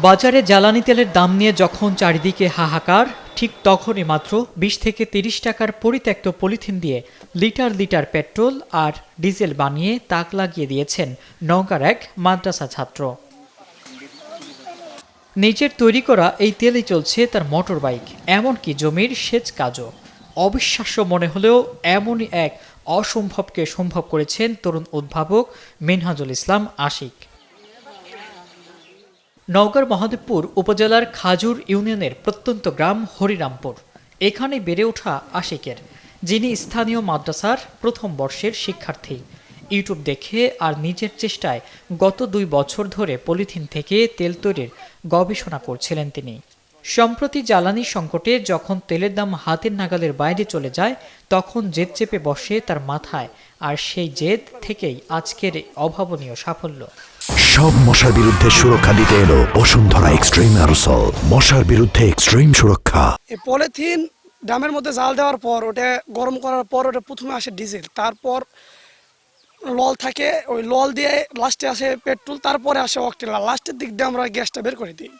বাজারে জ্বালানি তেলের দাম নিয়ে যখন চারিদিকে হাহাকার, ঠিক তখনই মাত্র ২০ থেকে ৩০ টাকার পরিত্যক্ত পলিথিন দিয়ে লিটার লিটার পেট্রোল আর ডিজেল বানিয়ে তাক লাগিয়ে দিয়েছেন নওগাঁর এক মাদ্রাসা ছাত্র। নিজের তৈরি করা এই তেলেই চলছে তার মোটর বাইক, এমনকি জমির সেচ কাজও। অবিশ্বাস্য মনে হলেও এমনই এক অসম্ভবকে সম্ভব করেছেন তরুণ উদ্ভাবক মিনহাজুল ইসলাম আশিক। নওগাঁর মহাদেবপুর উপজেলার খাজুর ইউনিয়নের প্রত্যন্ত গ্রাম হরিরামপুর। এখানে বেড়ে ওঠা আশিকের, যিনি স্থানীয় মাদ্রাসার প্রথম বর্ষের শিক্ষার্থী। ইউটিউব দেখে আর নিজের চেষ্টায় গত ২ বছর ধরে পলিথিন থেকে তেল তৈরির গবেষণা করছিলেন তিনি। সম্প্রতি জ্বালানি সংকটে যখন তেলের দাম হাতের নাগালের বাইরে চলে যায়, তখন জেদ চেপে বসে তার মাথায়, আর সেই জেদ থেকেই আজকের এই অভাবনীয় সাফল্য। সব মশার বিরুদ্ধে সুরক্ষা দিতে এলো বসুন্ধরা এক্সট্রিম অ্যারোসল, মশার বিরুদ্ধে এক্সট্রিম সুরক্ষা। এই পলিথিন ড্রামের মধ্যে জাল দেওয়ার পর, ওটা গরম করার পর, ওটা প্রথমে আসে ডিজেল, তারপর লল থাকে, ওই লল দিয়ে লাস্টে আসে পেট্রোল, তারপরে আসে অকটেন। লাস্টের দিক দিয়ে আমরা গ্যাসটা বের করে দিই।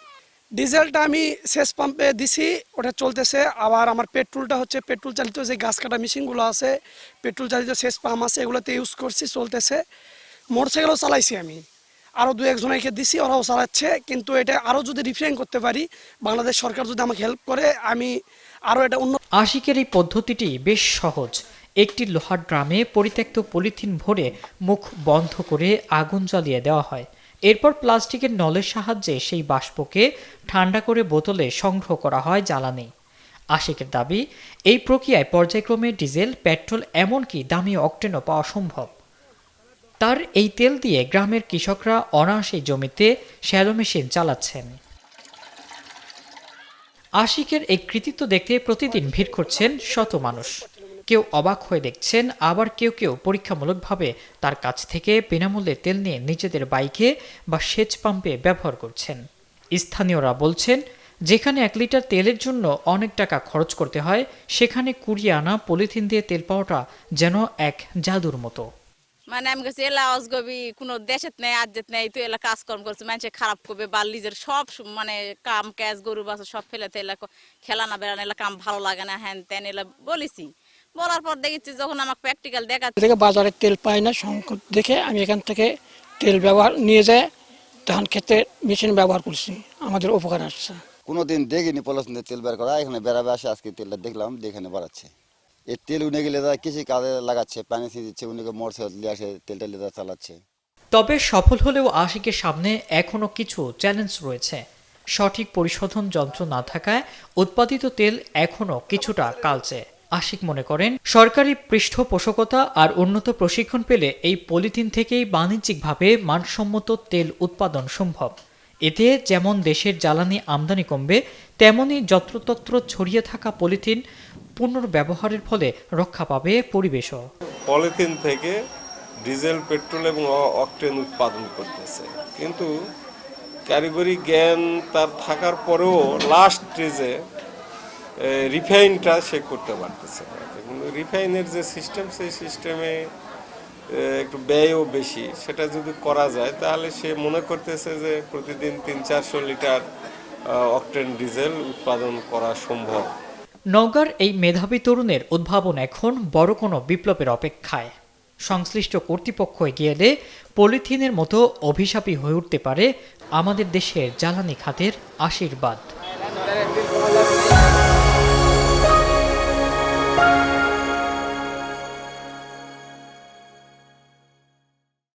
ডিজেলটা আমি সেচ পাম্পে দিছি, ওটা চলতেছে। আবার আমার পেট্রোলটা হচ্ছে পেট্রোল চালিত যে গাছ কাটা মেশিনগুলো আছে, পেট্রোল চালিত সেচ পাম্প আছে, এগুলোতে ইউজ করছি, চলতেছে। মোটরসাইকেলও চালাইছি আমি, আরও ২-১ জনকে দিছি, ওরাও চালাচ্ছে। কিন্তু এটা আরও যদি রিফাইন করতে পারি, বাংলাদেশ সরকার যদি আমাকে হেল্প করে, আমি আরও এটা উন্নত। আশিকের এই পদ্ধতিটি বেশ সহজ। একটি লোহার ড্রামে পরিত্যক্ত পলিথিন ভরে মুখ বন্ধ করে আগুন জ্বালিয়ে দেওয়া হয়। এরপর প্লাস্টিকের নলের সাহায্যে সেই বাষ্পকে ঠান্ডা করে বোতলে সংগ্রহ করা হয় জ্বালানি। আশিকের দাবি, এই প্রক্রিয়ায় পর্যায়ক্রমে ডিজেল, পেট্রোল, এমনকি দামি অকটেনও পাওয়া সম্ভব। তার এই তেল দিয়ে গ্রামের কৃষকরা অনায়াসে জমিতে শ্যালো মেশিন চালাচ্ছেন। আশিকের এই কৃতিত্ব দেখতে প্রতিদিন ভিড় করছেন শত মানুষ। কেউ অবাক হয়ে দেখছেন, আবার কেউ কেউ পরীক্ষামূলকভাবে তার কাছ থেকে বিনামূল্যে তেল নিয়ে নিজেদের বাইকে বা সেচ পাম্পে ব্যবহার করছেন। স্থানীয়রা বলছেন, যেখানে ১ লিটার তেলের জন্য অনেক টাকা খরচ করতে হয়, সেখানে ২০ আনা পলিথিন দিয়ে তেল পাওয়াটা যেন এক জাদুর মতো। মানে আমি কাছে এলা অজগবি কোনো দেশের নেই, আজ্যেত নেই, তুই এলা কাজকর্ম করছে, মানুষে খারাপ করবে বা নিজের সব মানে কাম কাজ গরু বাছা সব ফেলেতে এলা খেলা না বেড়ানো, এলা কাম ভালো লাগে না, হ্যান ত্যান এলা বলেছি। বলার পর দেখেছি যখন আমাকে প্র্যাকটিক্যাল থেকে বাজারে তেল পাই না, সংকট দেখে আমি এখান থেকে তেল ব্যবহার নিয়ে যায় ধান খেতে মেশিন ব্যবহার করছি, আমাদের উপকার আসছে। কোনোদিন দেখিনি পলিথিন তেল বের করা, এখানে বেড়াবে আসে, আজকে তেলটা দেখলাম, এখানে বাড়াচ্ছে। এই তেল উনে গেলে কৃষি কাজে লাগাচ্ছে, পানি দিচ্ছে, উনি মোটর নিয়ে আসে তেলটা লিয়ে চালাচ্ছে। তবে সফল হলেও আশিকের সামনে এখনও কিছু চ্যালেঞ্জ রয়েছে। সঠিক পরিশোধন যন্ত্র না থাকায় উৎপাদিত তেল এখনও কিছুটা কালচে। আশিক মনে করেন, সরকারি পৃষ্ঠপোষকতা আর উন্নত প্রশিক্ষণ পেলে এই পলিথিন থেকেই বাণিজ্যিকভাবে মানসম্মত তেল উৎপাদন সম্ভব। এতে যেমন দেশের জ্বালানি আমদানি কমবে, তেমনি যত্রতত্র ছড়িয়ে থাকা পলিথিন পুনর্ব্যবহারের ফলে রক্ষা পাবে পরিবেশও। পলিথিন থেকে ডিজেল, পেট্রোল এবং অকটেন উৎপাদন করতেছে, কিন্তু কারিগরি জ্ঞান তার থাকার পরেও লাস্ট স্টেজে রিফাইনটা সে করতে পারতেছে না। রিফাইনের যে সিস্টেম, সেই সিস্টেমে একটু ব্যয়ও বেশি। সেটা যদি করা যায় তাহলে সে মনে করতেছে যে প্রতিদিন ৩00-৪০০ লিটার অকটেন ডিজেল উৎপাদন করা সম্ভব। নওগাঁর এই মেধাবী তরুণের উদ্ভাবন এখন বড় কোনো বিপ্লবের অপেক্ষায়। সংশ্লিষ্ট কর্তৃপক্ষ এগিয়ে এলে পলিথিনের মতো অভিশাপী হয়ে উঠতে পারে আমাদের দেশের জ্বালানি খাতের আশীর্বাদ।